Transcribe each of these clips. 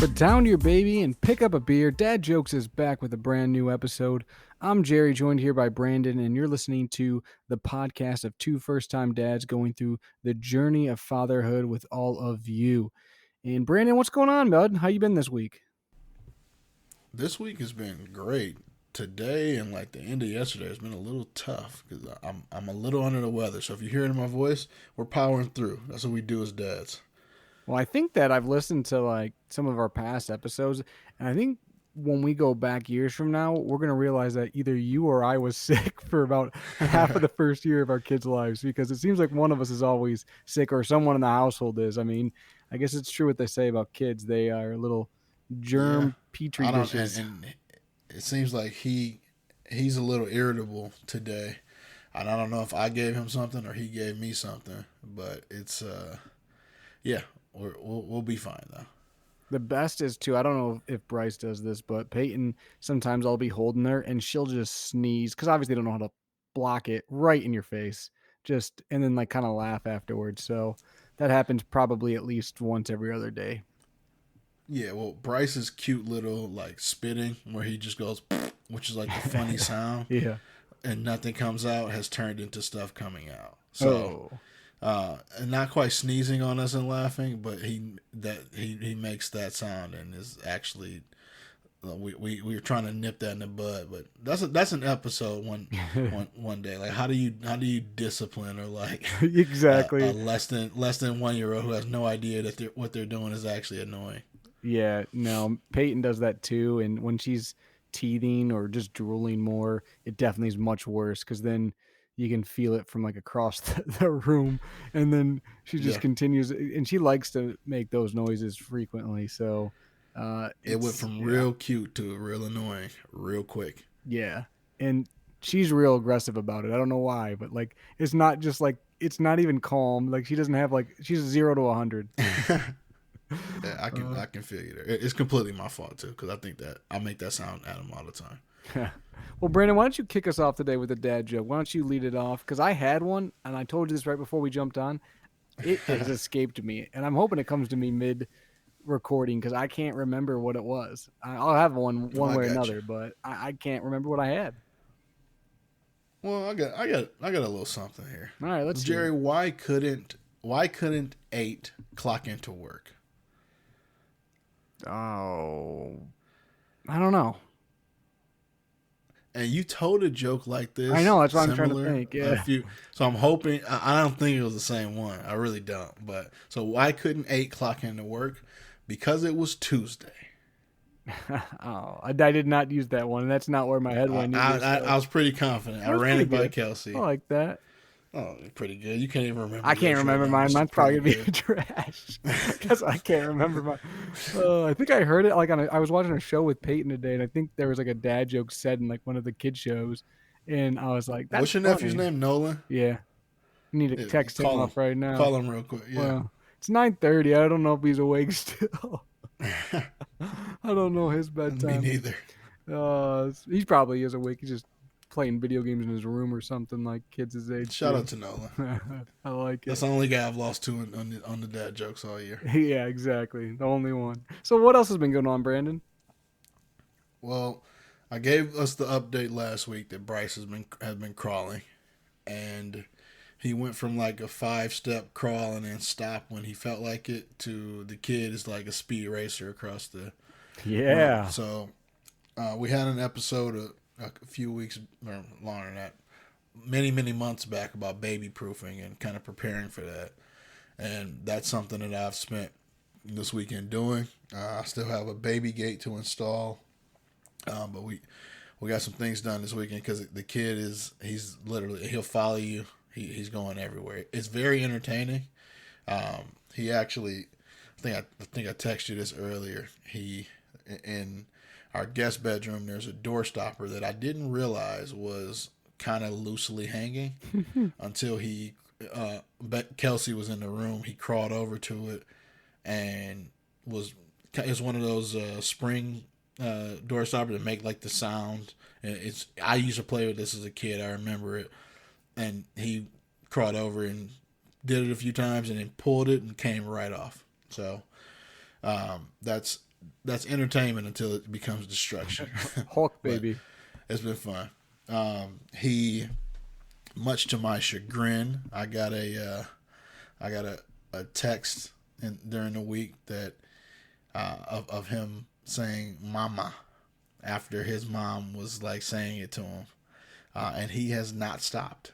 Put down your baby and pick up a beer. Dad Jokes is back with a brand new episode. I'm Jerry, joined here by Brandon, and you're listening to the podcast of two first-time dads going through the journey of fatherhood with all of you. And Brandon, what's going on, bud? How you been this week? This week has been great. Today and like the end of yesterday has been a little tough because I'm a little under the weather. So if you're hearing my voice, we're powering through. That's what we do as dads. Well, I think that I've listened to like some of our past episodes, and I think when we go back years from now, we're gonna realize that either you or I was sick for about half of the first year of our kids' lives because it seems like one of us is always sick or someone in the household is. I mean, I guess it's true what they say about kids; they are little Yeah, germ petri I don't, dishes. and it seems like he's a little irritable today, and I don't know if I gave him something or he gave me something, but it's yeah, we'll be fine though. The best is too. I don't know if Bryce does this, but Peyton sometimes I'll be holding her and she'll just sneeze because obviously they don't know how to block it right in your face, just and then like kind of laugh afterwards. So that happens probably at least once every other day. Yeah, well, Bryce's cute little like spitting where he just goes, which is like the funny sound, Yeah. and nothing comes out has turned into stuff coming out. So, Oh. and not quite sneezing on us and laughing, but he makes that sound and is actually we were trying to nip that in the bud, but that's an episode one day. Like how do you discipline or like Exactly. a less than 1 year old who has no idea that what they're doing is actually annoying. Yeah. No, Peyton does that too, and when she's teething or just drooling more, it definitely is much worse because then you can feel it from like across the room, and then she just Yeah, continues, and she likes to make those noises frequently. So, it went it's from yeah, real cute to real annoying real quick. yeah, and she's real aggressive about it. I don't know why, but like it's not just like it's not even calm. Like she doesn't have like she's 0 to 100. Yeah, I can Uh, I can feel you there. It's completely my fault too because I think that I make that sound at him all the time. well, Brandon, why don't you kick us off today with a dad joke? Why don't you lead it off? Because I had one, and I told you this right before we jumped on. It has escaped me, and I'm hoping it comes to me mid recording because I can't remember what it was. I'll have Oh, one I way or got you. another, but I can't remember what I had. Well, I got a little something here. All right, let's hear Jerry, it. why couldn't 8 clock into work? Oh, I don't know. And you told a joke like I this, know that's what I'm trying to similar, think. a Yeah. few. So I'm hoping. I don't think it was the same one. I really don't. But so why couldn't 8 clock into work? Because it was Tuesday. Oh, I did not use that one. That's not where my head I went I, either. I So I was pretty confident. that I was ran pretty it by good. I Kelsey. like that. Oh, pretty good. You can't even remember I can't yours right remember now, mine. which is Mine's probably pretty gonna be good. trash because I can't remember mine. I think I heard it like I was watching a show with Peyton today, and I think there was like a dad joke said in like one of the kid shows, and I was like, "That's What's your nephew's funny." name? Nolan. Yeah, I need to Yeah, text him call him. off right now. Call him real quick. Yeah. Well, it's 9:30. I don't know if he's awake still. I don't know his Me bedtime. neither. He probably is awake. He's just playing video games in his room or something like kids his age Shout out do. to Nolan. I like That's it. the only guy I've lost to on the dad jokes all year. Yeah, exactly. The only one. So what else has been going on, Brandon? Well, I gave us the update last week that Bryce has been crawling, and he went from like a 5 step crawl and then stopped when he felt like it to the kid is like a speed racer across the room. Yeah. So we had an episode a few weeks or longer than that, many months back about baby proofing and kind of preparing for that, and that's something that I've spent this weekend doing. I still have a baby gate to install, but we got some things done this weekend because the kid he's literally he'll follow you. He's going everywhere. It's very entertaining. He actually, I think I texted you this earlier. He in our guest bedroom. There's a door stopper that I didn't realize was kind of loosely hanging until Kelsey was in the room. He crawled over to it and was it's one of those spring door stoppers that make like the sound. And I used to play with this as a kid. I remember it, and he crawled over and did it a few times and then pulled it and came right off. So that's that's entertainment until it becomes destruction. Hulk But baby. it's been fun. He, much to my chagrin, I got a text during the week that of him saying "mama" after his mom was like saying it to him, and he has not stopped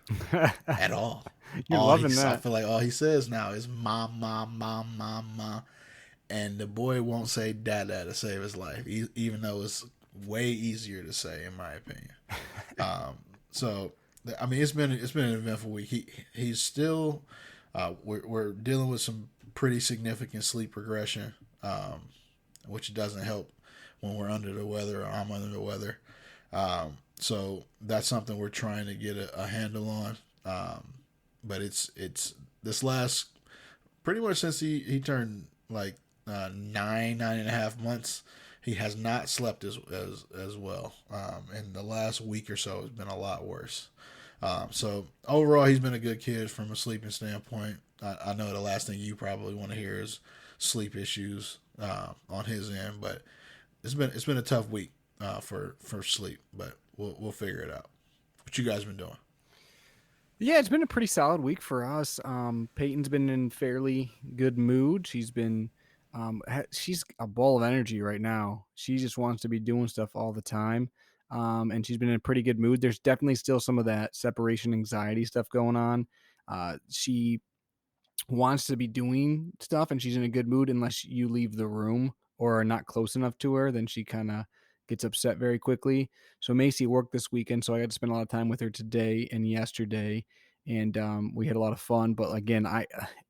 at all. You're loving I that. feel like all he says now is "mom, mom, mom, mom, mom," and the boy won't say "dada" to save his life, even though it's way easier to say, in my opinion. So, I mean, it's been an eventful week. He's still we're dealing with some pretty significant sleep regression, which doesn't help when we're under the weather or I'm under the weather. So that's something we're trying to get a handle on. But it's this last pretty much since he turned like 9.5 months. He has not slept as well. And the last week or so has been a lot worse. So overall, he's been a good kid from a sleeping standpoint. I know the last thing you probably want to hear is sleep issues on his end, but it's been a tough week for sleep, but we'll figure it out. What you guys been doing? Yeah, it's been a pretty solid week for us. Peyton's been in fairly good mood. She's a ball of energy right now. She just wants to be doing stuff all the time. And she's been in a pretty good mood. There's definitely still some of that separation anxiety stuff going on. She wants to be doing stuff and she's in a good mood unless you leave the room or are not close enough to her, then she kind of gets upset very quickly. So Macy worked this weekend, so I got to spend a lot of time with her today and yesterday, and we had a lot of fun. But again,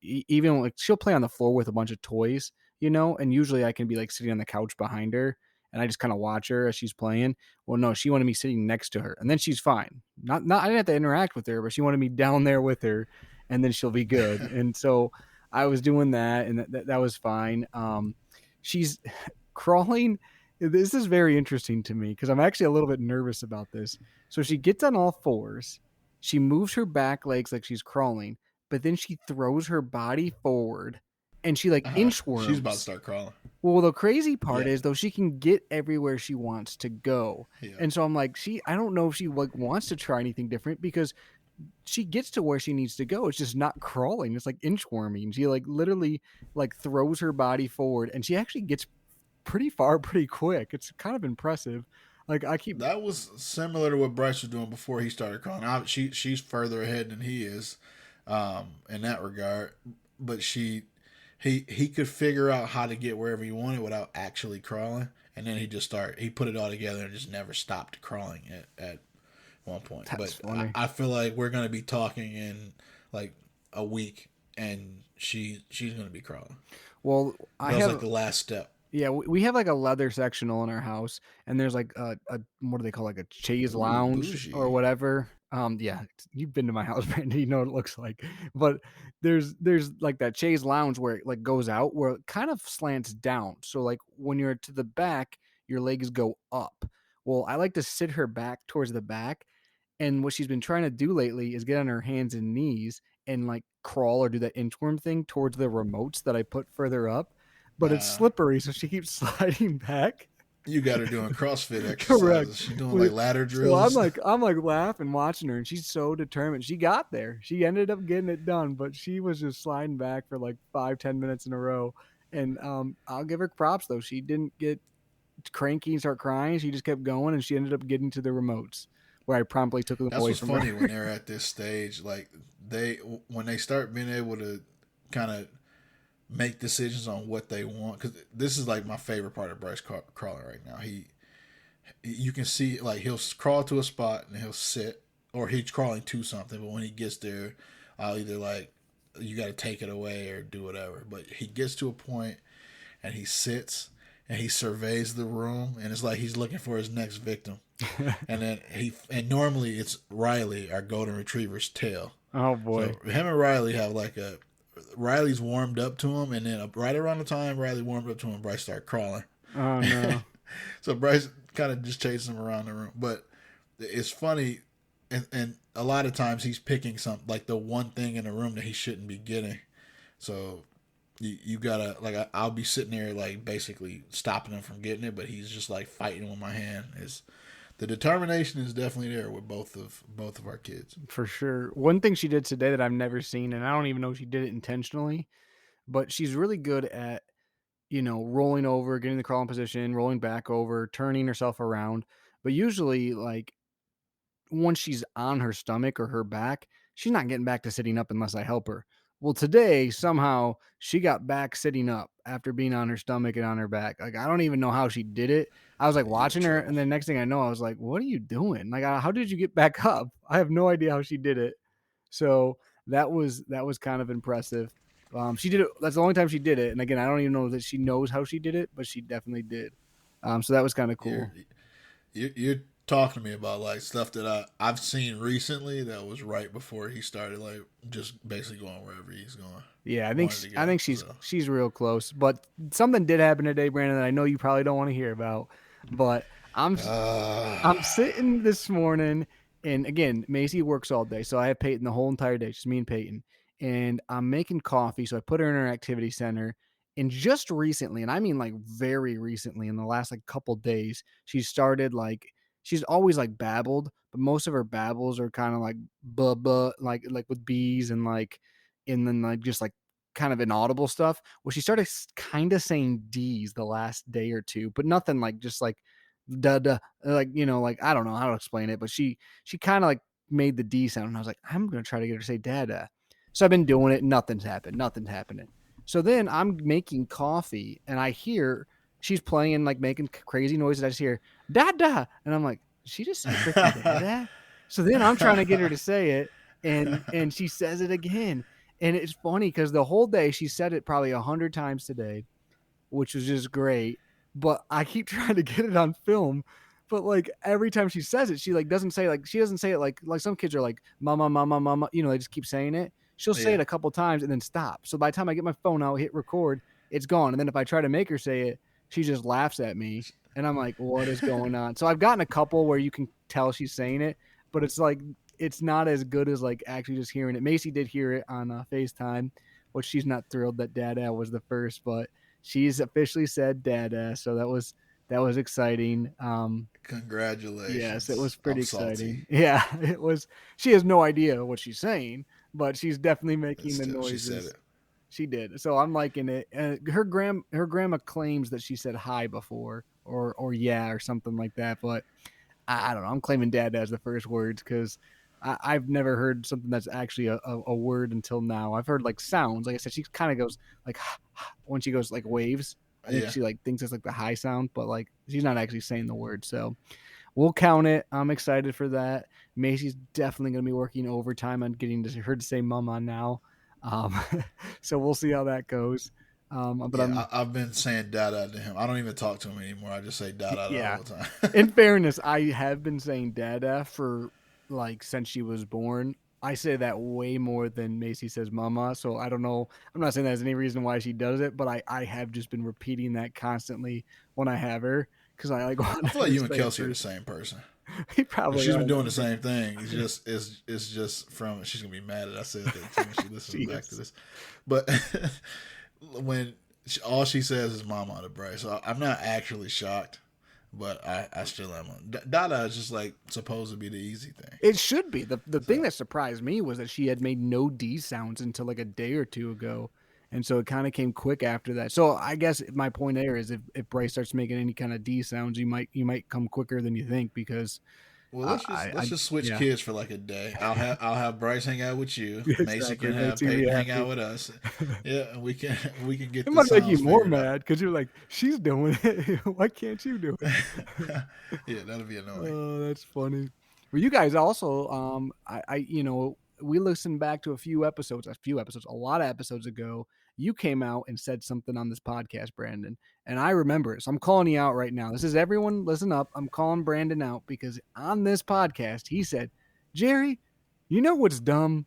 even like she'll play on the floor with a bunch of toys, and usually I can be like sitting on the couch behind her and I just kind of watch her as she's playing. Well, no, she wanted me sitting next to her, and then she's fine. Not I didn't have to interact with her, but she wanted me down there with her, and then she'll be good. And so I was doing that, and that was fine. She's crawling. This is very interesting to me because I'm actually a little bit nervous about this. So she gets on all fours, she moves her back legs like she's crawling, but then she throws her body forward and she like She's about to inchworms. start crawling. Well, the crazy part Yeah, is though she can get everywhere she wants to go. yeah. And so I'm like, I don't know if she like wants to try anything different because she gets to where she needs to go. It's just not crawling. It's like inchworming. She like literally like throws her body forward and she actually gets pretty far pretty quick. It's kind of impressive. Like I keep That was similar to what Bryce was doing before he started crawling. She's further ahead than he is in that regard, but he could figure out how to get wherever he wanted without actually crawling, and then he put it all together and just never stopped crawling at one point. that's But funny. I feel like we're gonna be talking in like a week, and she's gonna be crawling. Well, I That was like have the last step. yeah, we have like a leather sectional in our house, and there's like a what do they call like a chaise Ooh, lounge or bougie. whatever. Yeah, you've been to my house, Brandon. You know what it looks like. But there's like that chaise lounge where it like goes out, where it kind of slants down. So like when you're to the back, your legs go up. Well, I like to sit her back towards the back, and what she's been trying to do lately is get on her hands and knees and like crawl or do that inchworm thing towards the remotes that I put further up. But it's Uh, slippery, so she keeps sliding back. you got her doing CrossFit Correct. exercises. She doing like ladder So I'm drills. like I'm like laughing watching her, and she's so determined. She got there. She ended up getting it done, but she was just sliding back for like 5-10 minutes in a row. And I'll give her props though. She didn't get cranky and start crying. She just kept going, and she ended up getting to the remotes, where I promptly took them That's away what's from her. funny when they're at this stage. Like they when they start being able to kind of make decisions on what they want. Because this is like my favorite part of Bryce crawling right now. You can see like he'll crawl to a spot and he'll sit, or he's crawling to something. But when he gets there, I'll either like you got to take it away or do whatever. But he gets to a point and he sits and he surveys the room, and it's like he's looking for his next victim. And then normally it's Riley, our golden retriever's tail. Oh So boy. him and Riley have like a Riley's warmed up to him, and then right around the time Riley warmed up to him, Bryce started crawling. Oh no. So Bryce kind of just chases him around the room. But it's funny, and a lot of times he's picking something like the one thing in the room that he shouldn't be getting. So you gotta like I'll be sitting there like basically stopping him from getting it, but he's just like fighting with my hand. Is the determination is definitely there with both of our kids. For sure. One thing she did today that I've never seen, and I don't even know if she did it intentionally, but she's really good at, rolling over, getting the crawling position, rolling back over, turning herself around. But usually, like, once she's on her stomach or her back, she's not getting back to sitting up unless I help her. Well, today, somehow, she got back sitting up after being on her stomach and on her back. Like, I don't even know how she did it. I was like You in watching her, and trouble. then next thing I know, I was like, what are you doing? Like, how did you get back up? I have no idea how she did it. So that was kind of impressive. She did it. That's the only time she did it. And again, I don't even know that she knows how she did it, but she definitely did. So that was kind of You're cool. you're talking to me about like stuff that I've seen recently that was right before he started like just basically going wherever he's going Yeah, wanted to I go. think So she's real close. But something did happen today, Brandon, that I know you probably don't want to hear about. But I'm I'm uh, sitting this morning, and again, Macy works all day, so I have Peyton the whole entire day, just me and Peyton. And I'm making coffee, so I put her in her activity center. And just recently, and I mean like very recently, in the last like couple days, she started like she's always like babbled, but most of her babbles are kind of like buh buh, like with bees and like, and then like just like kind of inaudible stuff. Well, she started kind of saying D's the last day or two, but nothing like just like da da, like, like I don't know how to explain it, but she kind of like made the D sound, and I was like, I'm gonna try to get her to say dada. So I've been doing it, nothing's happened, nothing's happening. So then I'm making coffee, and I hear she's playing, like making crazy noises. I just hear dada, and I'm like, did she just say freaking dada? So then I'm trying to get her to say it, and she says it again, and it's funny because the whole day she said it probably 100 times today, which was just great. But I keep trying to get it on film. But like every time she says it, she like doesn't say, like she doesn't say it like some kids are like mama mama mama, they just keep saying it. She'll say yeah. it a couple times and then stop. So by the time I get my phone out, hit record, it's gone. And then if I try to make her say it, she just laughs at me. And I'm like, what is going on? So I've gotten a couple where you can tell she's saying it, but it's like it's not as good as like actually just hearing it. Macy did hear it on FaceTime, which she's not thrilled that Dada was the first, but she's officially said dada, so that was exciting. Yes, it Congratulations. was pretty I'm salty. exciting. Yeah, it was. She has no idea what she's saying, but she's definitely But making the still, she said noises. it. She did. So I'm liking it. Her grandma claims that she said hi before, or yeah, or something like that, but I don't know. I'm claiming dad as the first words because I've never heard something that's actually a word until now. I've heard like sounds. Like I said, she kind of goes like when she goes like waves. I think Yeah. she like thinks it's like the high sound, but like she's not actually saying the word. So we'll count it. I'm excited for that. Macy's definitely going to be working overtime on getting her to say mama now. Um, so we'll see how that goes. But Yeah, I'm I've been saying dada to him. I don't even talk to him anymore. I just say dada the yeah. whole time. In fairness, I have been saying dada for like since she was born. I say that way more than Macy says mama. So I don't know. I'm not saying there's any reason why she does it, but I have just been repeating that constantly when I have her because I like I want feel her like to you and say it Kelsey are the first. same person. We Because probably she's are. been That doing the would be same thing. It's just from she's gonna be mad that I said that too when she listens she back to is. this. But when all she says is "mama" to Bryce, so I'm not actually shocked, but I still am. Dada is just like supposed to be the easy thing. It should be. The thing So that surprised me was that she had made no D sounds until like a day or two ago. And so it kind of came quick after that. So I guess my point there is if Bryce starts making any kind of D sounds, you might come quicker than you think because well, I let's just switch yeah, kids for like a day. I'll have Bryce hang out with you. Macy exactly. can have Makes me Peyton hang happy. out with us. Yeah, and we can get It the might make you sounds more figured out. mad because you're like, she's doing it. Why can't you do it? Yeah, that'll be annoying. Oh, that's funny. Well, you guys also, we listened back to a lot of episodes ago. You came out and said something on this podcast, Brandon, and I remember it. So I'm calling you out right now. This is everyone, listen up. I'm calling Brandon out because on this podcast, he said, Jerry, you know what's dumb?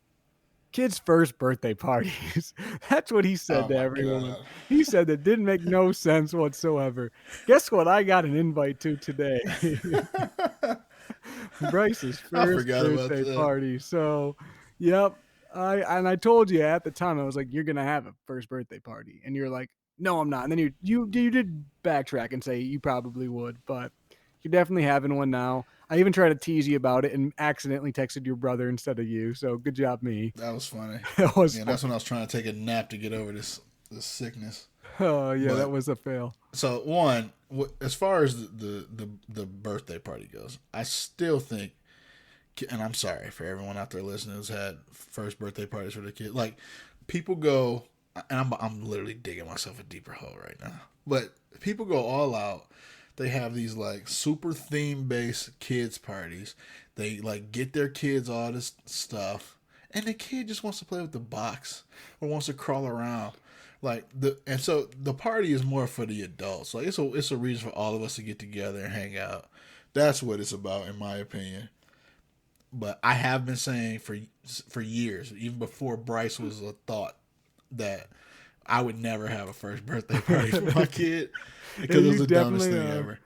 Kids' first birthday parties. That's what he said Oh to my everyone. god. He said that didn't make no sense whatsoever. Guess what I got an invite to today? Bryce's I first forgot about birthday that. party. So, yep. I told you at the time, I was like, you're gonna have a first birthday party, and you're like, no, I'm not. And then you did backtrack and say you probably would, but you're definitely having one now. I even tried to tease you about it and accidentally texted your brother instead of you. So good job, me. That was funny. That was Yeah, fun. that's when I was trying to take a nap to get over this sickness. Oh yeah, that But was a fail. so one, as far as the birthday party goes, I still think, and I'm sorry for everyone out there listening who's had first birthday parties for their kid. Like people go, and I'm literally digging myself a deeper hole right now. But people go all out. They have these like super theme based kids parties. They like get their kids all this stuff, and the kid just wants to play with the box or wants to crawl around. And so the party is more for the adults. Like it's a reason for all of us to get together and hang out. That's what it's about, in my opinion. But I have been saying for years, even before Bryce was a thought, that I would never have a first birthday party for my kid because it was the dumbest thing ever.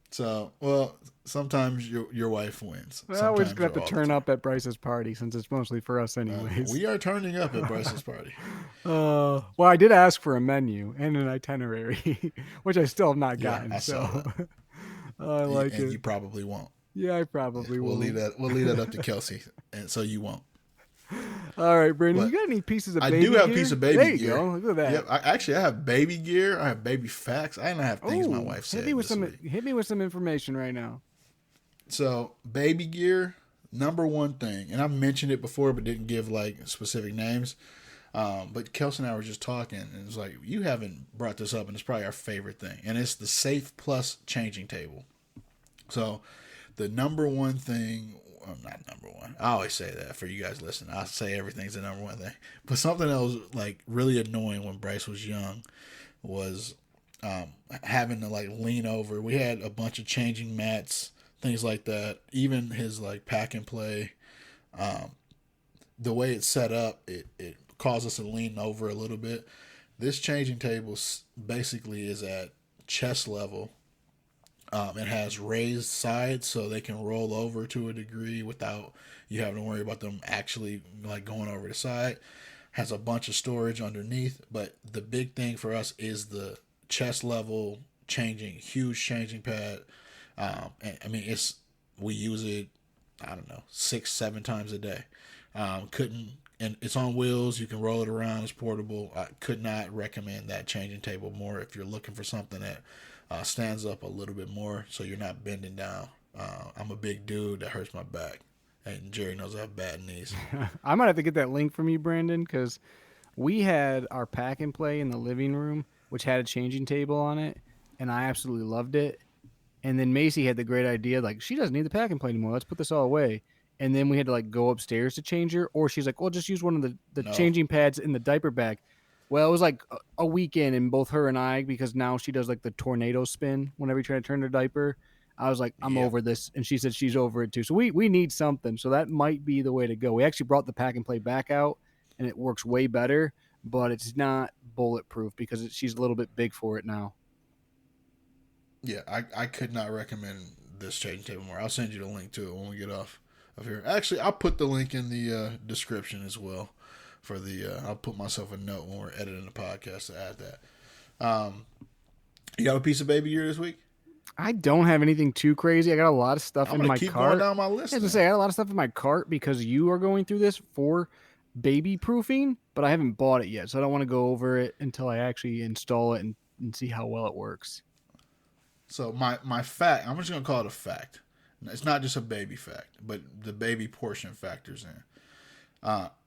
So, well, sometimes your wife wins. Well, we're just gonna have to all the turn time. up at Bryce's party since it's mostly for us, anyways. We are turning up at Bryce's party. Well, I did ask for a menu and an itinerary, which I still have not Yeah, gotten. I saw So that. I like And it. you probably won't. Yeah, I probably We'll will. leave that up to Kelsey, and so you won't. All right, Brandon, But you got any pieces of I baby do have gear? a piece of baby there you gear. go. Look at that. Yep. I have baby gear. I have baby facts. I even have things my wife said this week. hit me with some information right now. So baby gear, number one thing, and I've mentioned it before, but didn't give like specific names. But Kelsey and I were just talking, and it's like you haven't brought this up, and it's probably our favorite thing, and it's the Safe Plus changing table. So the number one thing, well, not number one. I always say that for you guys listening. I say everything's the number one thing, but something that was like really annoying when Bryce was young was having to like lean over. We had a bunch of changing mats, things like that. Even his like pack and play, the way it's set up, it caused us to lean over a little bit. This changing table basically is at chest level. It has raised sides so they can roll over to a degree without you having to worry about them actually like going over the side. Has a bunch of storage underneath, but the big thing for us is the chest level changing, huge changing pad. And, I mean, we use it, I don't know, 6-7 times a day. And it's on wheels. You can roll it around. It's portable. I could not recommend that changing table more if you're looking for something that stands up a little bit more so you're not bending down. I'm a big dude that hurts my back, and Jerry knows I have bad knees. I might have to get that link from you, Brandon, because we had our pack and play in the living room, which had a changing table on it, and I absolutely loved it. And then Macy had the great idea, like, she doesn't need the pack and play anymore. Let's put this all away. And then we had to like go upstairs to change her, or she's like, well, just use one of the No. changing pads in the diaper bag. Well, it was like a weekend, and both her and I, because now she does like the tornado spin whenever you try to turn her diaper. I was like, I'm Yep. over this, and she said she's over it too. So we need something. So that might be the way to go. We actually brought the pack and play back out, and it works way better, but it's not bulletproof because she's a little bit big for it now. Yeah, I could not recommend this changing table more. I'll send you the link to it when we get off of here. Actually, I'll put the link in the description as well. For the, I'll put myself a note when we're editing the podcast to add that. You got a piece of baby gear this week? I don't have anything too crazy. I got a lot of stuff I'm in my gonna keep cart. going down my list. I was gonna say I got a lot of stuff in my cart because you are going through this for baby proofing, but I haven't bought it yet, so I don't want to go over it until I actually install it and see how well it works. So my fact, I'm just gonna call it a fact. It's not just a baby fact, but the baby portion factors in.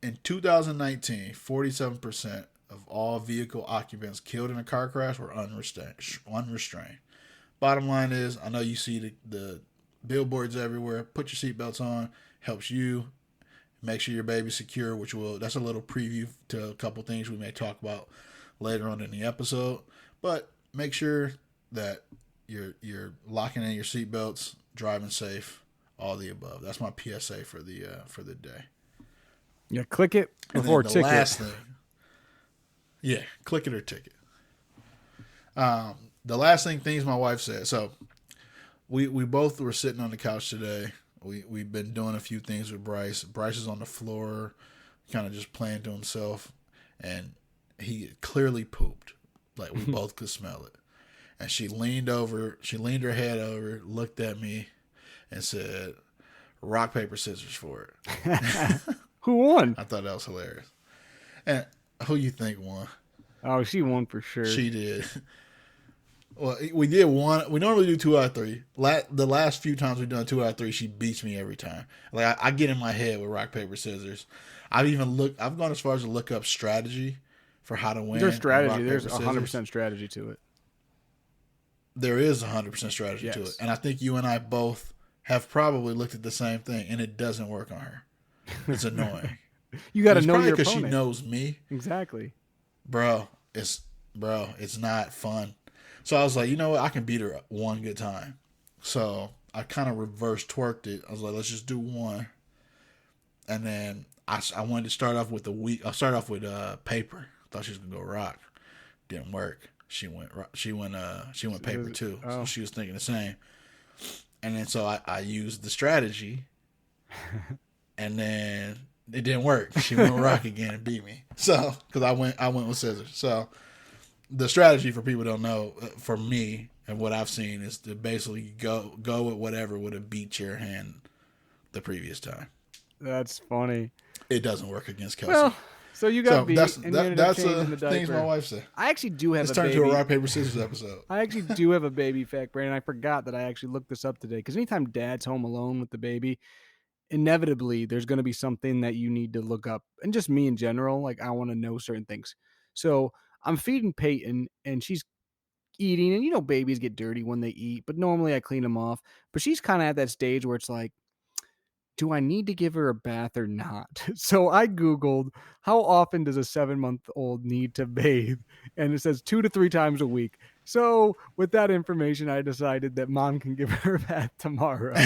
In 2019, 47% of all vehicle occupants killed in a car crash were unrestrained. Bottom line is, I know you see the billboards everywhere. Put your seatbelts on. Helps you. Make sure your baby's secure, that's a little preview to a couple things we may talk about later on in the episode. But make sure that you're locking in your seatbelts, driving safe, all the above. That's my PSA for the day. Yeah, click it And before then the ticket. last thing, yeah, click it or ticket. The last things my wife said. So we both were sitting on the couch today. We've been doing a few things with Bryce. Bryce is on the floor kind of just playing to himself, and he clearly pooped. Like we both could smell it. And she leaned her head over, looked at me, and said, "Rock paper scissors for it." Who won? I thought that was hilarious. And who you think won? Oh, she won for sure. She did. Well, we did one. We normally do 2 out of 3. The last few times we've done 2 out of 3, she beats me every time. Like I get in my head with rock paper scissors. I've gone as far as to look up strategy for how to win. There's On strategy. rock There's paper scissors. 100% strategy to it. There is 100% strategy to it, Yes. and I think you and I both have probably looked at the same thing, and it doesn't work on her. It's annoying. You got And to it's know probably your because she opponent. knows me, Exactly. bro. It's not fun. So I was like, you know what? I can beat her one good time. So I kind of reverse twerked it. I was like, let's just do one. And then I wanted to start off with I started off with paper. Thought she was gonna go rock. Didn't work. She went paper too. So Oh. she was thinking the same. And then so I used the strategy, and then it didn't work. She went rock again and beat me. So because I went with scissors. So the strategy, for people who don't know, for me and what I've seen, is to basically go with whatever would have beat your hand the previous time. That's funny. It doesn't work against Kelsey. Well, so you So got beat and you ended up that's changing the things my diaper. wife said. I actually do have Let's a turn baby. to a rock paper scissors episode. I actually do have a baby fact, Brandon. I forgot that I actually looked this up today because anytime dad's home alone with the baby, inevitably there's going to be something that you need to look up. And just me in general, like I want to know certain things. So I'm feeding Peyton and she's eating. And you know, babies get dirty when they eat, but normally I clean them off. But she's kind of at that stage where it's like, do I need to give her a bath or not? So I Googled how often does a 7-month-old need to bathe? And it says 2 to 3 times a week. So with that information, I decided that mom can give her a bath tomorrow.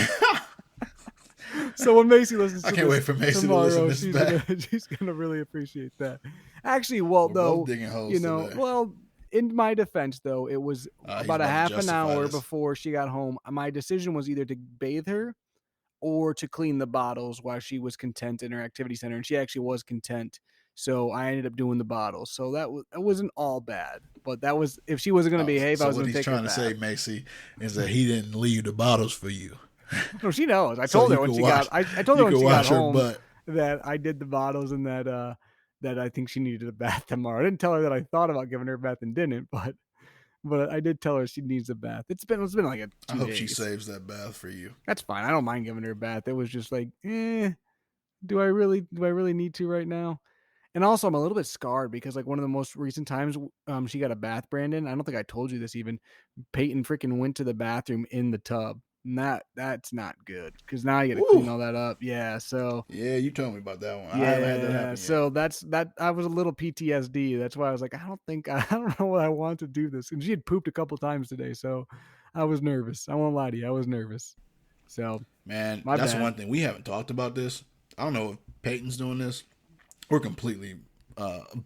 So when Macy listens I to can't this wait for Macy to listen tomorrow, to this back. she's gonna really appreciate that. Actually, well, We're both though, digging holes today. well, in my defense, though, it was He's about a about to half an justify hour this. before she got home. My decision was either to bathe her or to clean the bottles while she was content in her activity center, and she actually was content. So I ended up doing the bottles. So it wasn't all bad, but that was if she wasn't going to Oh, behave, I so was what going to he's take her trying to say, bath. Macy, is that he didn't leave the bottles for you, No, she knows. I so told you her when could she watch. got. I told her You when could she got watch her home butt. that I did the bottles and that I think she needed a bath tomorrow. I didn't tell her that I thought about giving her a bath and didn't, but I did tell her she needs a bath. It's been like I 2 hope she days. saves that bath for you. That's fine. I don't mind giving her a bath. It was just like, do I really need to right now? And also, I'm a little bit scarred because like one of the most recent times she got a bath, Brandon. I don't think I told you this even. Peyton freaking went to the bathroom in the tub. And that's not good because now you got to Ooh, clean all that up. Yeah, so yeah, you told me about that one. I haven't had that yeah, happen yet. so that I was a little PTSD. That's why I was like, I don't know what I want to do this. And she had pooped a couple times today, so I was nervous. I won't lie to you, I was nervous. So Man, my that's bad. one thing we haven't talked about. This, I don't know if Peyton's doing this. We're completely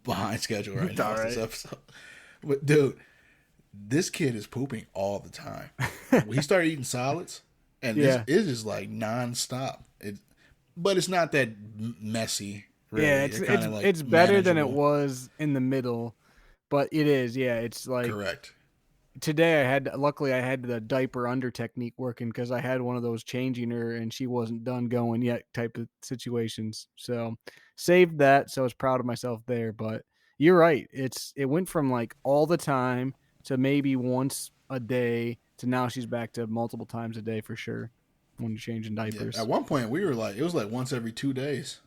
behind schedule right It's now all with this right. episode. But dude, this kid is pooping all the time. He started eating solids, and this Yeah. is just like nonstop. But it's not that messy, Yeah, really. it's They're kind it's of like it's better than it manageable. was in the middle, but it is. Yeah, it's like Correct. today luckily I had the diaper under technique working because I had one of those changing her and she wasn't done going yet type of situations. So saved that. So I was proud of myself there. But you're right. It went from like all the time to maybe once a day to now she's back to multiple times a day for sure when you're changing Yeah. diapers. At one point, we were like, it was like once every 2 days.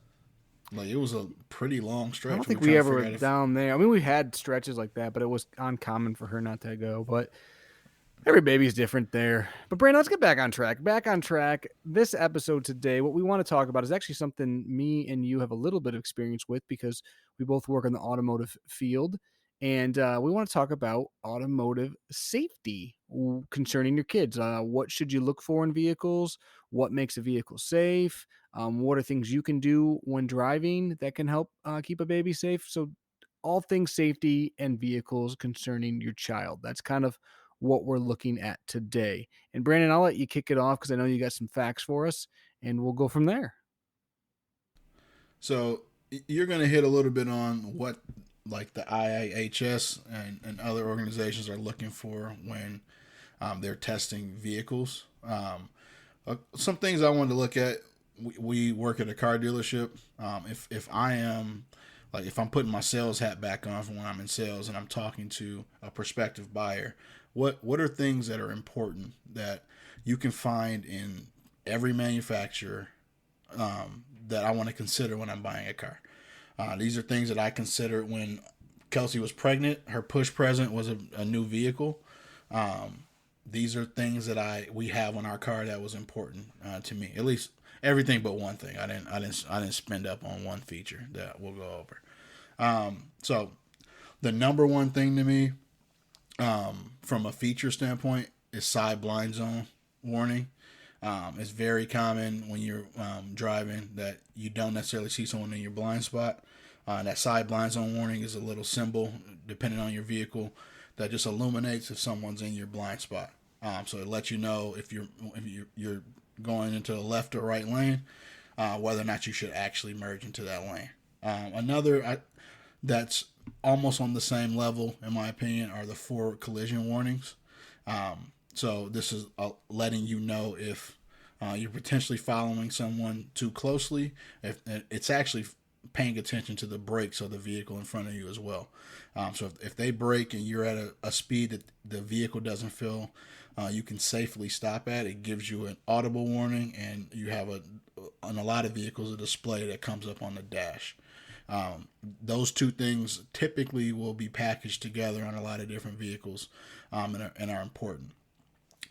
Like it was a pretty long I don't stretch. We think were we trying to ever figure were out if down there. I mean, we had stretches like that, but it was uncommon for her not to go. But every baby's different there. But Brandon, let's get back on track. Back on track. This episode today, what we want to talk about is actually something me and you have a little bit of experience with because we both work in the automotive field. And we want to talk about automotive safety concerning your kids. What should you look for in vehicles? What makes a vehicle safe? What are things you can do when driving that can help keep a baby safe? So, all things safety and vehicles concerning your child. That's kind of what we're looking at today. And Brandon, I'll let you kick it off because I know you got some facts for us, and we'll go from there. so. you're going to hit a little bit on what like the IIHS and other organizations are looking for when they're testing vehicles. Some things I wanted to look at. We work at a car dealership. If I am like if I'm putting my sales hat back on from when I'm in sales and I'm talking to a prospective buyer, what are things that are important that you can find in every manufacturer that I want to consider when I'm buying a car? These are things that I considered when Kelsey was pregnant. Her push present was a new vehicle. These are things that we have on our car that was important to me. At least everything but one thing. I didn't spend up on one feature that we'll go over. So the number one thing to me, from a feature standpoint, is side blind zone warning. It's very common when you're driving that you don't necessarily see someone in your blind spot. That side blind zone warning is a little symbol, depending on your vehicle, that just illuminates if someone's in your blind spot. So it lets you know if you're going into the left or right lane, whether or not you should actually merge into that lane. Another that's almost on the same level, in my opinion, are the forward collision warnings. So this is letting you know if you're potentially following someone too closely. If it's actually paying attention to the brakes of the vehicle in front of you as well. So if they brake and you're at a speed that the vehicle doesn't feel you can safely stop at, it gives you an audible warning, and you have on a lot of vehicles a display that comes up on the dash. Those two things typically will be packaged together on a lot of different vehicles, and are important.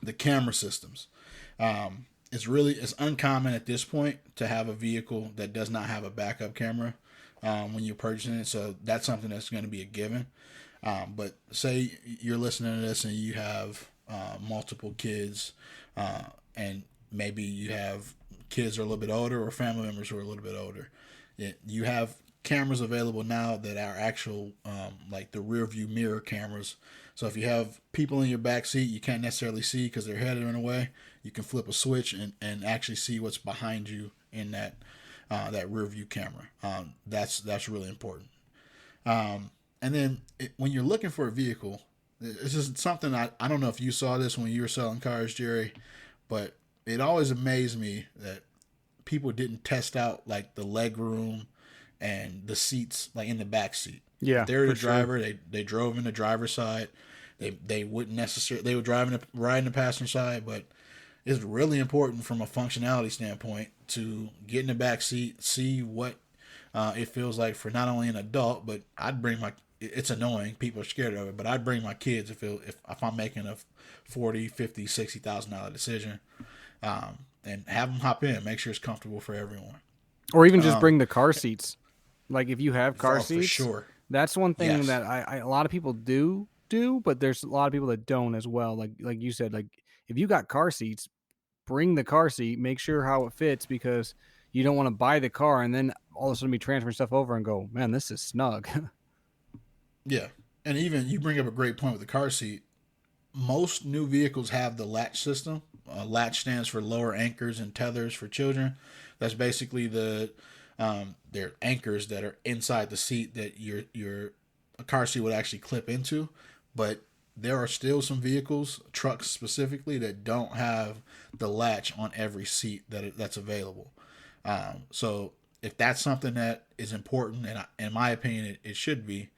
The camera systems. It's uncommon at this point to have a vehicle that does not have a backup camera when you're purchasing it. So that's something that's going to be a given. But say you're listening to this and you have multiple kids, and maybe you have kids who are a little bit older or family members who are a little bit older. You have cameras available now that are actual, like the rear view mirror cameras. So if you have people in your back seat you can't necessarily see because they're headed in a way, you can flip a switch and actually see what's behind you in that rear view camera. That's really important. And then when you're looking for a vehicle, this is something I don't know if you saw this when you were selling cars, Jerry, but it always amazed me that people didn't test out like the leg room and the seats, like in the back seat. If Yeah, they were the for sure. driver, they drove in the driver's side. They wouldn't necessarily, they would drive in ride in the passenger side, but it's really important from a functionality standpoint to get in the back seat, see what it feels like for not only an adult, but I'd bring my. It's annoying. People are scared of it, but I'd bring my kids if I'm making a 40, 50, $60,000 decision, and have them hop in, make sure it's comfortable for everyone. Or even just Um, bring the car seats. Like if you have car for seats, sure. that's one thing Yes. that a lot of people do, but there's a lot of people that don't as well. Like you said, like if you got car seats, bring the car seat, make sure how it fits, because you don't want to buy the car and then all of a sudden be transferring stuff over and go, man, this is snug. Yeah. And even you bring up a great point with the car seat. Most new vehicles have the latch system. Latch stands for lower anchors and tethers for children. That's basically they're anchors that are inside the seat that your a car seat would actually clip into. But there are still some vehicles, trucks specifically, that don't have the latch on every seat that's available. So if that's something that is important, and in my opinion, it should be,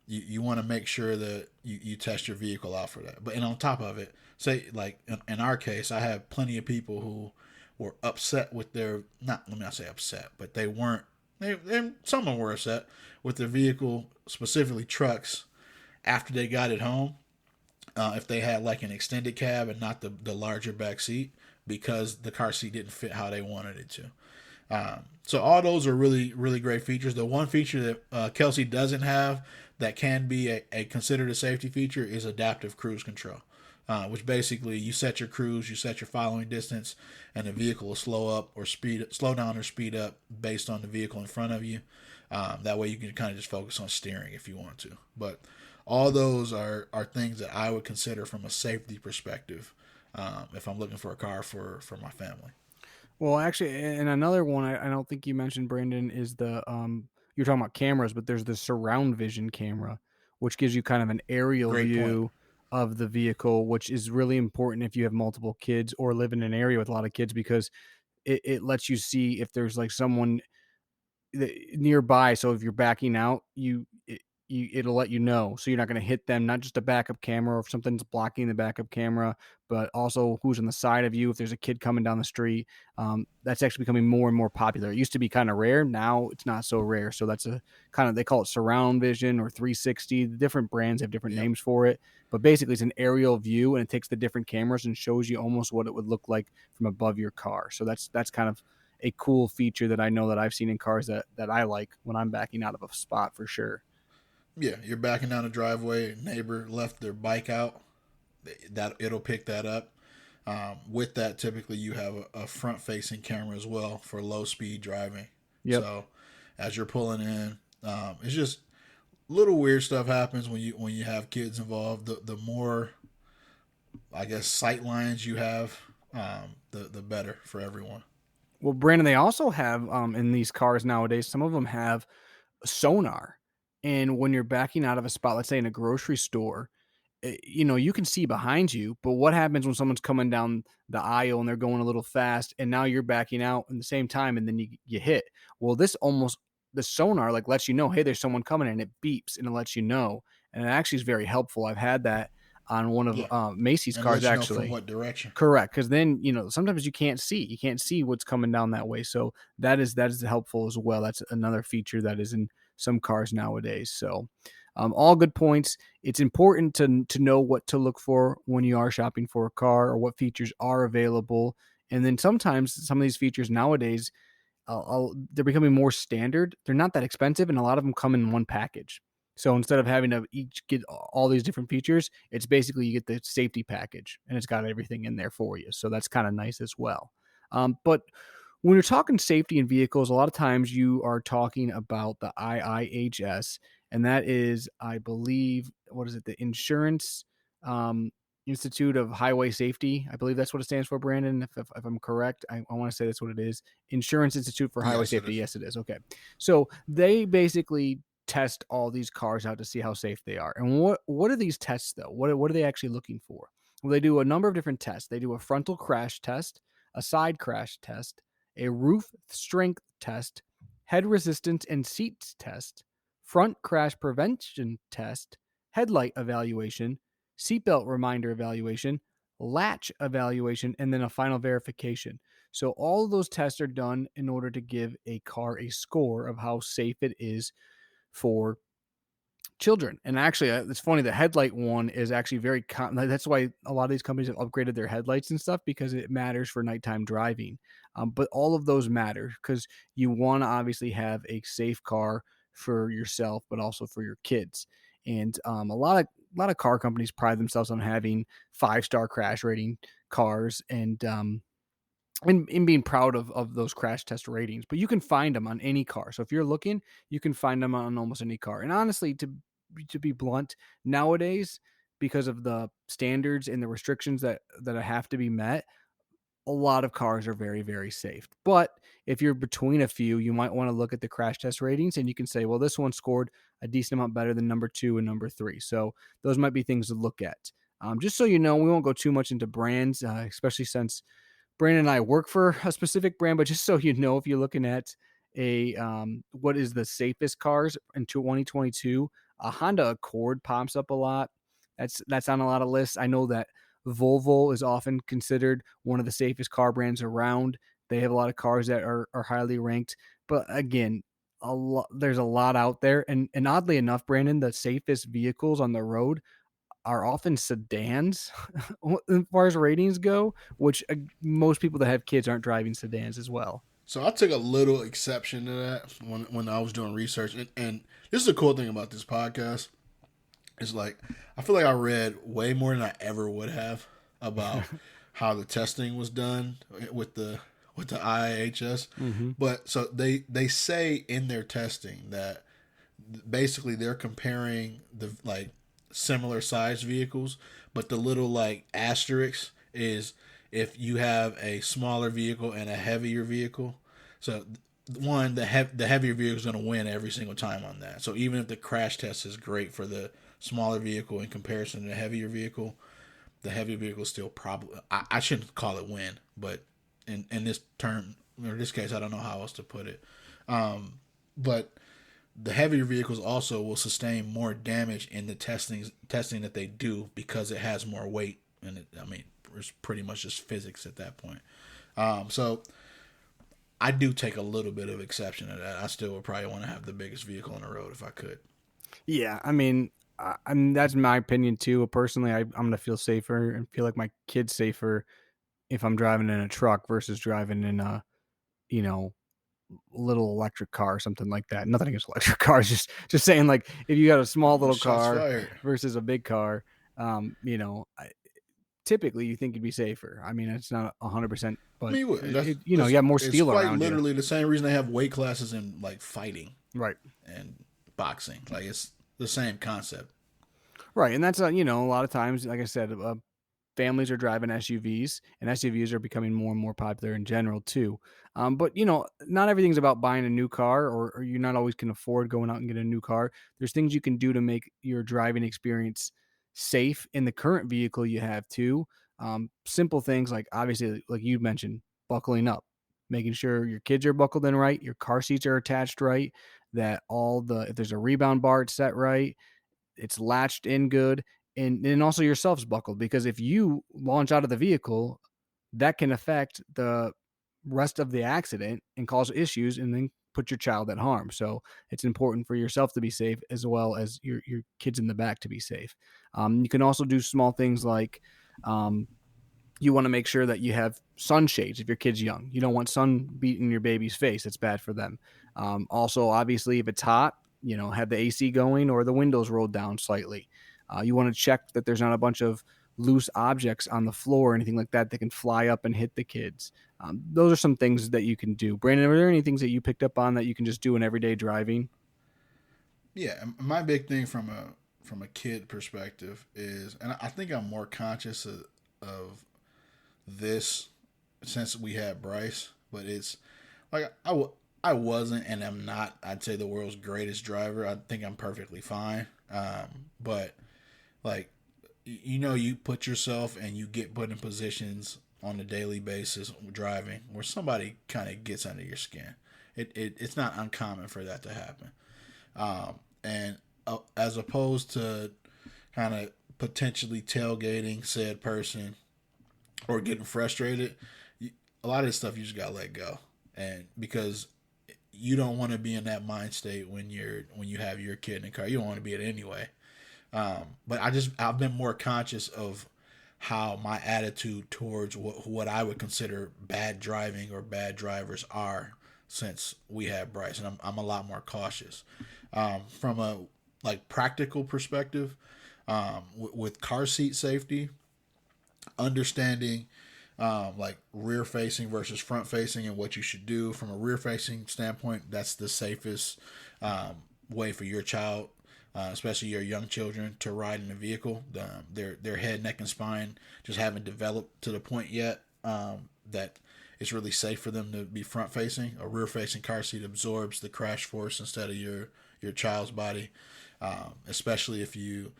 you want to make sure that you test your vehicle out for that. But and on top of it, say like in our case, I have plenty of people who were upset with their not let me not say upset, but they weren't some of them were upset with their vehicle, specifically trucks, after they got it home. If they had like an extended cab and not the larger back seat because the car seat didn't fit how they wanted it to. So all those are really, really great features. The one feature that Kelsey doesn't have that can be a considered a safety feature is adaptive cruise control, which basically you set your cruise, you set your following distance, and the vehicle will slow down or speed up based on the vehicle in front of you. That way you can kind of just focus on steering if you want to. But all those are things that I would consider from a safety perspective if I'm looking for a car for my family. Well, actually, and another one I don't think you mentioned, Brandon, is the you're talking about cameras, but there's the surround vision camera, which gives you kind of an aerial Great point. view of the vehicle, which is really important if you have multiple kids or live in an area with a lot of kids because it lets you see if there's like someone nearby. So if you're backing out, it'll let you know. So you're not going to hit them. Not just a backup camera, or if something's blocking the backup camera, but also who's on the side of you. If there's a kid coming down the street, that's actually becoming more and more popular. It used to be kind of rare. Now it's not so rare. So that's a kind of, they call it surround vision or 360. The different brands have different Yep. names for it, but basically it's an aerial view and it takes the different cameras and shows you almost what it would look like from above your car. So that's kind of a cool feature that I know that I've seen in cars that I like when I'm backing out of a spot for sure. Yeah, you're backing down the driveway. Neighbor left their bike out. That it'll pick that up. With that, typically you have a front-facing camera as well for low-speed driving. Yep. So as you're pulling in, it's just little weird stuff happens when you have kids involved. The more, I guess, sight lines you have, the better for everyone. Well, Brandon, they also have in these cars nowadays, some of them have sonar. And when you're backing out of a spot, let's say in a grocery store, you can see behind you, but what happens when someone's coming down the aisle and they're going a little fast and now you're backing out in the same time and then you hit? Well, the sonar like lets you know, hey, there's someone coming and it beeps and it lets you know. And it actually is very helpful. I've had that on one of Yeah, Macy's and cars let you know from actually. what direction. Correct, because then sometimes you can't see what's coming down that way. So that is helpful as well. That's another feature that is in some cars nowadays. So, all good points. It's important to know what to look for when you are shopping for a car or what features are available. And then sometimes some of these features nowadays they're becoming more standard. They're not that expensive, and a lot of them come in one package. So instead of having to each get all these different features, it's basically you get the safety package, and it's got everything in there for you. So that's kind of nice as well. But when you're talking safety in vehicles, a lot of times you are talking about the IIHS, and that is, I believe, what is it? The Insurance um, Institute of Highway Safety. I believe that's what it stands for, Brandon. If I'm correct, I want to say that's what it is. Insurance Institute for Highway Yes, it Safety. is. Yes, it is. Okay. So they basically test all these cars out to see how safe they are. And what are these tests though? What are they actually looking for? Well, they do a number of different tests. They do a frontal crash test, a side crash test, a roof strength test, head resistance and seats test, front crash prevention test, headlight evaluation, seatbelt reminder evaluation, latch evaluation, and then a final verification. So all of those tests are done in order to give a car a score of how safe it is for children. And actually, it's funny. The headlight one is actually that's why a lot of these companies have upgraded their headlights and stuff because it matters for nighttime driving. But all of those matter because you want to obviously have a safe car for yourself, but also for your kids. And a lot of car companies pride themselves on having 5-star crash rating cars and being proud of those crash test ratings. But you can find them on any car. So if you're looking, you can find them on almost any car. And honestly, to be blunt, nowadays, because of the standards and the restrictions that have to be met, a lot of cars are very, very safe. But if you're between a few, you might want to look at the crash test ratings and you can say, well, this one scored a decent amount better than number 2 and number 3. So those might be things to look at. Just so you know, we won't go too much into brands, especially since Brandon and I work for a specific brand, but just so you know, if you're looking at what is the safest cars in 2022, a Honda Accord pops up a lot. That's on a lot of lists. I know that Volvo is often considered one of the safest car brands around. They have a lot of cars that are highly ranked, but again, there's a lot out there, and oddly enough, Brandon, the safest vehicles on the road are often sedans as far as ratings go, which most people that have kids aren't driving sedans as well. So I took a little exception to that when I was doing research, and this is the cool thing about this podcast. It's like I feel like I read way more than I ever would have about how the testing was done with the IHS. Mm-hmm. But so they say in their testing that basically they're comparing the like similar sized vehicles, but the little like asterisk is if you have a smaller vehicle and a heavier vehicle. So one, the heavier vehicle is going to win every single time on that. So even if the crash test is great for the smaller vehicle in comparison to the heavier vehicle, the heavier vehicle still probably, I shouldn't call it win, but in this term or this case, I don't know how else to put it. But the heavier vehicles also will sustain more damage in the testing that they do because it has more weight, and I mean it's pretty much just physics at that point. So I do take a little bit of exception to that. I still would probably want to have the biggest vehicle on the road if I could. Yeah, I mean, that's my opinion too. Personally, I'm gonna feel safer and feel like my kid's safer if I'm driving in a truck versus driving in a, you know, little electric car or something like that. Nothing against electric cars, just saying like if you got a small Oh, little shots car fired. versus a big car, typically you think you'd be safer. I mean, it's not 100%, I but mean, that's you have more it's steel quite around you. literally the same reason they have weight classes in like fighting Right. and boxing. Like it's the same concept. Right. And that's, a lot of times, like I said, families are driving SUVs, and SUVs are becoming more and more popular in general too. But not everything's about buying a new car, or you're not always can afford going out and get a new car. There's things you can do to make your driving experience safe in the current vehicle you have too. Simple things like obviously, like you mentioned, buckling up, making sure your kids are buckled in right, your car seats are attached right, that if there's a rebound bar, it's set right, it's latched in good, and also yourself's buckled, because if you launch out of the vehicle, that can affect the rest of the accident and cause issues and then put your child at harm. So it's important for yourself to be safe as well as your kids in the back to be safe. You can also do small things like um, you want to make sure that you have sunshades if your kid's young. You don't want sun beating your baby's face. It's bad for them. Also, obviously, if it's hot, have the AC going or the windows rolled down slightly. You want to check that there's not a bunch of loose objects on the floor or anything like that that can fly up and hit the kids. Those are some things that you can do. Brandon, are there any things that you picked up on that you can just do in everyday driving? Yeah, my big thing from a kid perspective is, and I think I'm more conscious of this since we had Bryce, but it's like I wasn't and I'm not. I'd say the world's greatest driver. I think I'm perfectly fine. But like you put yourself and you get put in positions on a daily basis driving where somebody kind of gets under your skin. It's not uncommon for that to happen. And as opposed to kind of potentially tailgating said person or getting frustrated, a lot of this stuff you just gotta let go, and because you don't want to be in that mind state when you have your kid in the car. You don't want to be it anyway. But I've been more conscious of how my attitude towards what I would consider bad driving or bad drivers are since we had Bryce, and I'm a lot more cautious. From a like practical perspective, with car seat safety, understanding like rear facing versus front facing and what you should do from a rear facing standpoint, that's the safest way for your child, especially your young children, to ride in a vehicle. Their head, neck, and spine just haven't developed to the point yet that it's really safe for them to be front facing. A rear facing car seat absorbs the crash force instead of your child's body, especially if you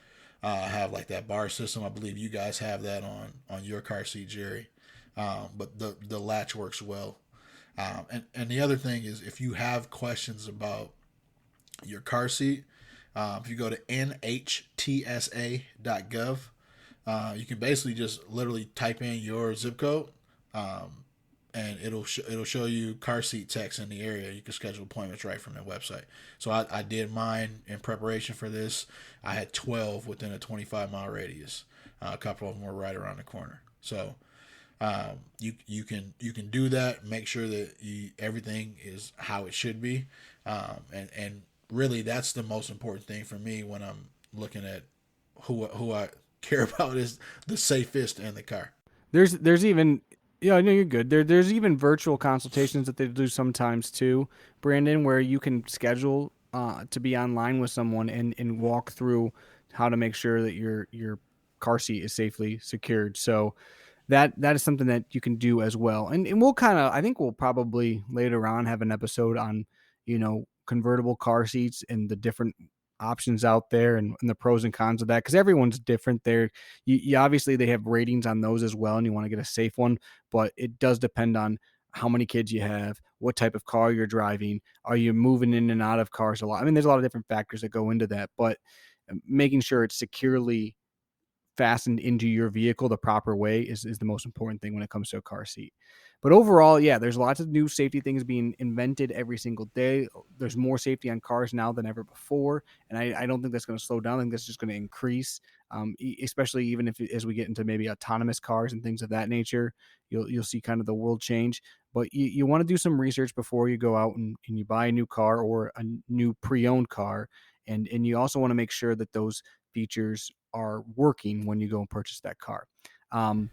have like that bar system. I believe you guys have that on your car seat, Jerry. But the latch works well. And the other thing is, if you have questions about your car seat, if you go to nhtsa.gov, you can basically just literally type in your zip code, and it'll show you car seat techs in the area. You can schedule appointments right from the website. So I did mine in preparation for this. I had 12 within a 25-mile radius. A couple of them were right around the corner. So you can do that. Make sure that everything is how it should be, and really that's the most important thing for me when I'm looking at who I care about is the safest in the car. There's even Yeah, I know you're good. There's even virtual consultations that they do sometimes too, Brandon, where you can schedule to be online with someone and walk through how to make sure that your car seat is safely secured. So that is something that you can do as well. And we'll kind of, I think we'll probably later on have an episode on, convertible car seats and the different options out there, and the pros and cons of that, because everyone's different there. You obviously, they have ratings on those as well, and you want to get a safe one, but it does depend on how many kids you have, what type of car you're driving, are you moving in and out of cars a lot. I mean, there's a lot of different factors that go into that, but making sure it's securely fastened into your vehicle the proper way is the most important thing when it comes to a car seat. But overall, yeah, there's lots of new safety things being invented every single day. There's more safety on cars now than ever before, and I don't think that's going to slow down. I think that's just going to increase, especially even if as we get into maybe autonomous cars and things of that nature. You'll see kind of the world change. But you want to do some research before you go out and you buy a new car or a new pre-owned car, and you also want to make sure that those features are working when you go and purchase that car. Um,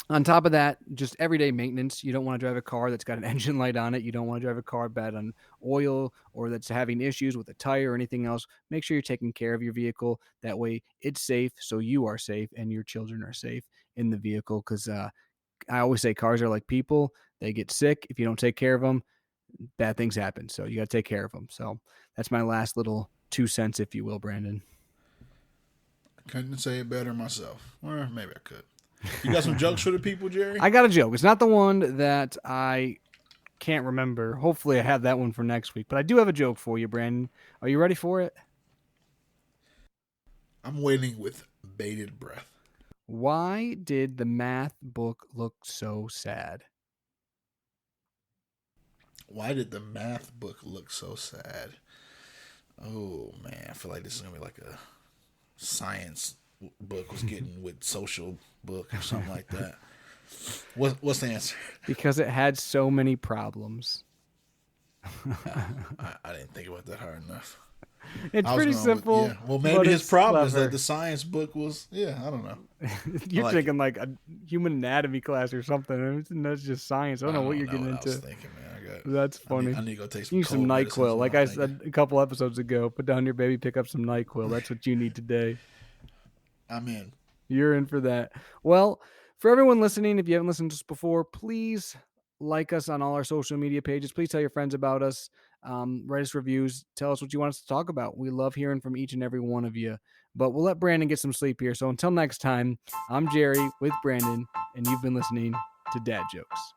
on top of that, just everyday maintenance. You don't want to drive a car that's got an engine light on it. You don't want to drive a car bad on oil or that's having issues with a tire or anything else. Make sure you're taking care of your vehicle. That way it's safe, so you are safe and your children are safe in the vehicle. Because I always say cars are like people. They get sick. If you don't take care of them, bad things happen. So you got to take care of them. So that's my last little 2 cents, if you will, Brandon. Couldn't say it better myself. Or maybe I could. You got some jokes for the people, Jerry? I got a joke. It's not the one that I can't remember. Hopefully, I have that one for next week. But I do have a joke for you, Brandon. Are you ready for it? I'm waiting with bated breath. Why did the math book look so sad? Why did the math book look so sad? Oh man, I feel like this is gonna be like a science book was getting with social book or something like that. What's the answer? Because it had so many problems. I didn't think about that hard enough. It's pretty simple. Yeah. Well, maybe his it's problem is clever. that the science book was. Yeah, I don't know. You're like thinking like a human anatomy class or something. That's just science. I don't know what you're getting I into. was thinking, man. That's funny. I need to go take You some need some cold medicine. NyQuil. Like I said a couple episodes ago, put down your baby, pick up some NyQuil. That's what you need today. I'm in. You're in for that. Well, for everyone listening, if you haven't listened to us before, please like us on all our social media pages. Please tell your friends about us. Write us reviews. Tell us what you want us to talk about. We love hearing from each and every one of you. But we'll let Brandon get some sleep here. So until next time, I'm Jerry with Brandon, and you've been listening to Dad Jokes.